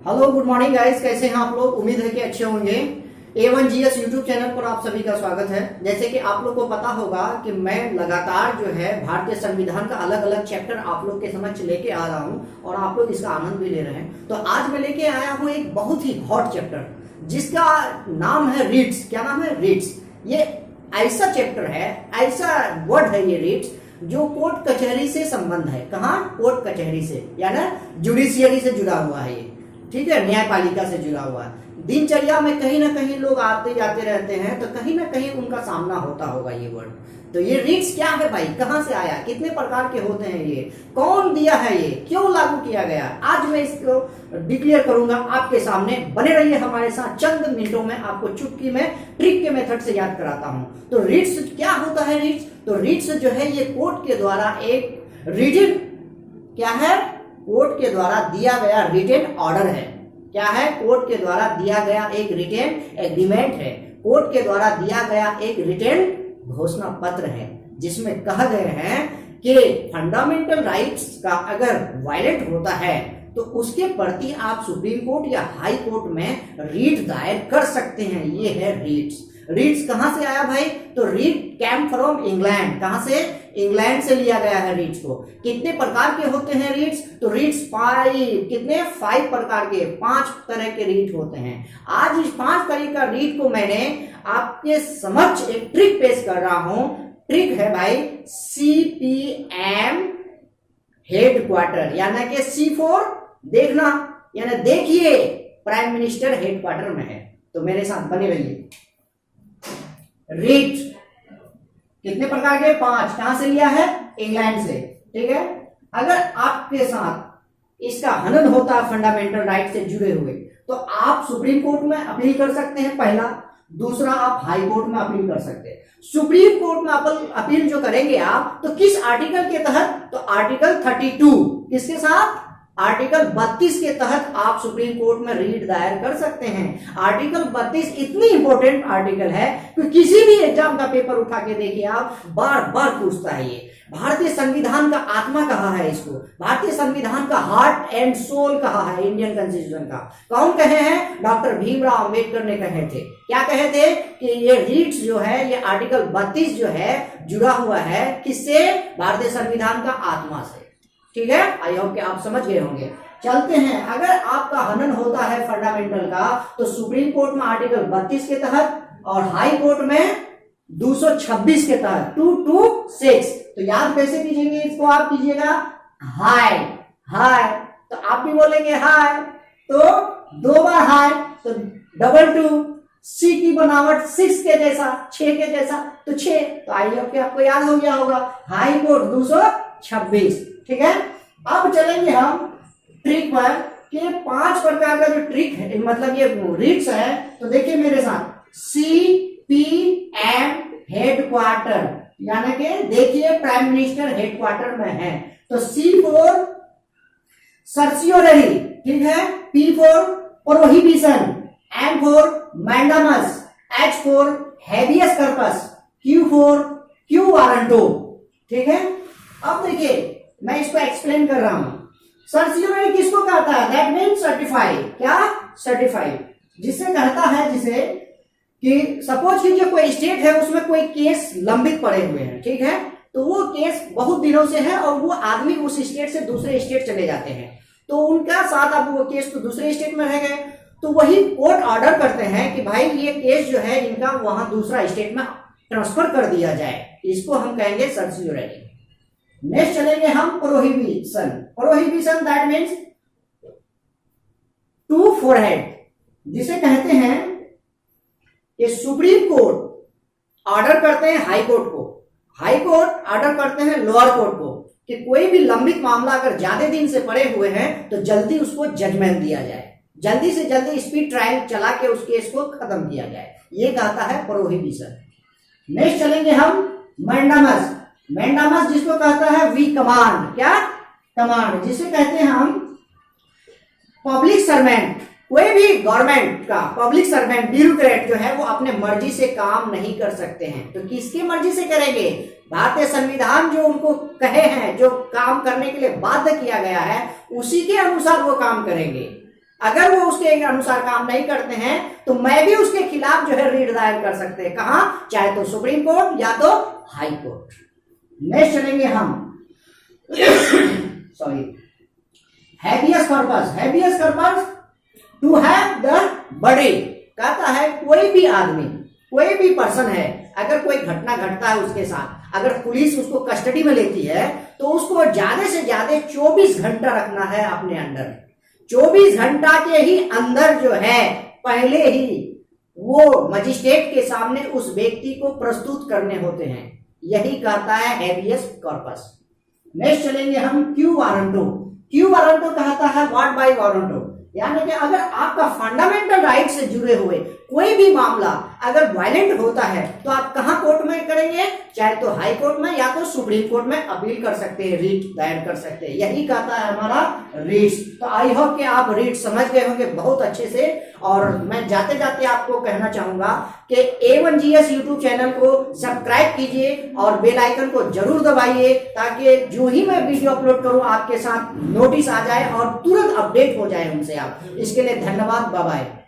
Hello good morning guys, कैसे हैं आप लोग। उम्मीद है कि अच्छे होंगे। A1GS यूट्यूब चैनल पर आप सभी का स्वागत है। जैसे कि आप लोग को पता होगा कि मैं लगातार जो है भारतीय संविधान का अलग अलग चैप्टर आप लोग के समक्ष लेके आ रहा हूं और आप लोग इसका आनंद भी ले रहे हैं। तो आज मैं लेके आया हूं एक बहुत ही हॉट चैप्टर जिसका नाम है रीट्स। क्या नाम है? रीट्स। ये ऐसा चैप्टर है, ऐसा वर्ड है ये रीट्स, जो कोर्ट कचहरी से संबंध है। कहाँ? कोर्ट कचहरी से, यानी जुडिशियरी से जुड़ा हुआ है ये। ठीक है, न्यायपालिका से जुड़ा हुआ है। दिनचर्या में कहीं ना कहीं लोग आते जाते रहते हैं, तो कहीं ना कहीं उनका सामना होता होगा ये वर्ड। तो ये रीट्स क्या है भाई, कहां से आया, कितने प्रकार के होते हैं, ये कौन दिया है, ये क्यों लागू किया गया, आज मैं इसको डिक्लेयर करूंगा आपके सामने। बने रहिए हमारे साथ, चंद मिनटों में आपको चुटकी में ट्रिक के मेथड से याद कराता हूं। तो रीट्स क्या होता है? रीट्स तो रीट्स जो है ये कोर्ट के द्वारा एक रिटन, क्या है, कोर्ट के द्वारा दिया गया रिटेन ऑर्डर है। क्या है? कोर्ट के द्वारा दिया गया एक रिटेन एग्रीमेंट है, कोर्ट के द्वारा दिया गया एक रिटेन घोषणा पत्र है, जिसमें कहा गए हैं कि फंडामेंटल राइट्स का अगर वायलेट होता है तो उसके प्रति आप सुप्रीम कोर्ट या हाई कोर्ट में रीट दायर कर सकते हैं। ये है रीट्स। रीट्स कहां से आया भाई? तो रीट कैम फ्रॉम इंग्लैंड। कहां से? इंग्लैंड से लिया गया है रीट्स को। कितने प्रकार के होते हैं रीट्स? तो रीट्स 5 प्रकार के, 5 तरह के रीट होते हैं। आज इस 5 तरह का रीट को मैंने आपके समक्ष एक ट्रिक पेश कर रहा हूं। ट्रिक है भाई CPM हेडक्वार्टर, यानी कि C4 देखना, यानी देखिए प्राइम मिनिस्टर हेडक्वार्टर में है। तो मेरे साथ बने रहिए। रीट कितने प्रकार के? 5। कहां से लिया है? इंग्लैंड से। ठीक है, अगर आपके साथ इसका हनन होता है फंडामेंटल राइट से जुड़े हुए, तो आप सुप्रीम कोर्ट में अपील कर सकते हैं, पहला। दूसरा, आप हाई कोर्ट में अपील कर सकते हैं। सुप्रीम कोर्ट में अपील जो करेंगे आप, तो किस आर्टिकल के तहत? तो आर्टिकल 32। किसके साथ? आर्टिकल 32 के तहत आप सुप्रीम कोर्ट में रीट दायर कर सकते हैं। आर्टिकल 32 इतनी इंपॉर्टेंट आर्टिकल है कि किसी भी एग्जाम का पेपर उठा के देखिए आप, बार बार पूछता है ये। भारतीय संविधान का आत्मा कहा है इसको, भारतीय संविधान का हार्ट एंड सोल कहा है इंडियन कॉन्स्टिट्यूशन का। कौन कहे हैं? डॉक्टर भीमराव अंबेडकर ने कहे थे। क्या कहे थे? कि ये रीट्स जो है, ये आर्टिकल 32 जो है, जुड़ा हुआ है किससे? भारतीय संविधान का आत्मा से। ठीक है, आई होप कि आप समझ गए होंगे। चलते हैं, अगर आपका हनन होता है फंडामेंटल का, तो सुप्रीम कोर्ट में आर्टिकल 32 के तहत और हाई कोर्ट में 226 के तहत 226। तो याद कैसे कीजिएंगे इसको? आप कीजिएगा हाई। हाई तो आप भी बोलेंगे हाई, तो 2 बार हाई, तो डबल 2। सी की बनावट 6 के जैसा, 6 के जैसा, तो 6। तो आई होप कि आपको याद हो गया होगा। High court 226। ठीक है, अब चलेंगे हम ट्रिक पर कि 5 प्रकार का जो ट्रिक है, मतलब ये रीट्स है। तो देखिए मेरे साथ, CPM हेडक्वार्टर, यानी कि देखिए प्राइम मिनिस्टर हेडक्वार्टर में है। तो C4 सर्सियोररी, ठीक है, P4 prohibition, M4 mandamus, H4 habeas corpus, Q4 quo warranto. ठीक है, अब देखिए मैं इसको एक्सप्लेन कर रहा हूं। सर्सियोररी किसको कहता है? That means certified. क्या? सर्टिफाइड। जिससे कहता है, जिसे कि सपोज कीजिए कोई स्टेट है, उसमें कोई केस लंबित पड़े हुए हैं। ठीक है, तो वो केस बहुत दिनों से है और वो आदमी उस स्टेट से दूसरे स्टेट चले जाते हैं, तो उनका साथ अब वो केस तो दूसरे स्टेट में रह गए, तो वही कोर्ट ऑर्डर करते हैं कि भाई ये केस जो है इनका वहां दूसरा स्टेट में ट्रांसफर कर दिया जाए। इसको हम कहेंगे सर्सियोररी। नेक्स्ट चलेंगे हम prohibition. Prohibition that means to forehead, जिसे कहते हैं कि सुप्रीम कोर्ट ऑर्डर करते हैं हाई कोर्ट को, हाई कोर्ट ऑर्डर करते हैं लोअर कोर्ट को कि कोई भी लंबित मामला अगर ज्यादा दिन से पड़े हुए हैं तो जल्दी उसको जजमेंट दिया जाए, जल्दी से जल्दी स्पीड ट्रायल चला के उस केस को खत्म किया जाए। ये कहता है प्रोहिबिशन। नेक्स्ट चलेंगे हम मैंडामस। मैंडामस जिसको कहता है वी कमांड। क्या? कमांड, जिसे कहते हैं हम पब्लिक सर्वेंट। कोई भी गवर्नमेंट का पब्लिक सर्वेंट, ब्यूरोक्रेट जो है, वो अपने मर्जी से काम नहीं कर सकते हैं। तो किसकी मर्जी से करेंगे? भारतीय संविधान जो उनको कहे हैं, जो काम करने के लिए बाध्य किया गया है, उसी के अनुसार वो काम करेंगे। अगर वो उसके अनुसार काम नहीं करते हैं तो मैं भी उसके खिलाफ जो है रीट दायर कर सकते हैं। कहां? चाहे तो सुप्रीम कोर्ट या तो हाई कोर्ट। नेक्स्ट चलेंगे हम sorry habeas corpus. Habeas corpus to have the body, कहता है कोई भी आदमी, कोई भी पर्सन है, अगर कोई घटना घटता है उसके साथ, अगर पुलिस उसको कस्टडी में लेती है तो उसको ज्यादा से ज्यादा 24 घंटा रखना है अपने अंडर। 24 घंटा के ही अंदर जो है पहले ही वो मजिस्ट्रेट के सामने उस व्यक्ति को प्रस्तुत करने होते हैं। यही कहता है हैबियस कॉर्पस। नेक्स्ट चलेंगे हम क्यू वारंटो। क्यू वारंटो कहता है व्हाट बाय वारंटो, यानी कि अगर आपका फंडामेंटल राइट से जुड़े हुए कोई भी मामला अगर वायलेंट होता है तो आप कहां कोर्ट में करेंगे? चाहे तो हाई कोर्ट में या तो सुप्रीम कोर्ट में अपील कर सकते हैं, रीट दायर कर सकते हैं। यही कहता है हमारा रीट्स। तो आई होप कि आप रीट समझ गए होंगे बहुत अच्छे से। और मैं जाते जाते आपको कहना चाहूंगा कि A1GS यूट्यूब चैनल को सब्सक्राइब कीजिए और बेल आइकन को जरूर दबाइए, ताकि जो ही मैं वीडियो अपलोड करूं आपके साथ नोटिस आ जाए और तुरंत अपडेट हो जाए उनसे आप। इसके लिए धन्यवाद, बाय बाय।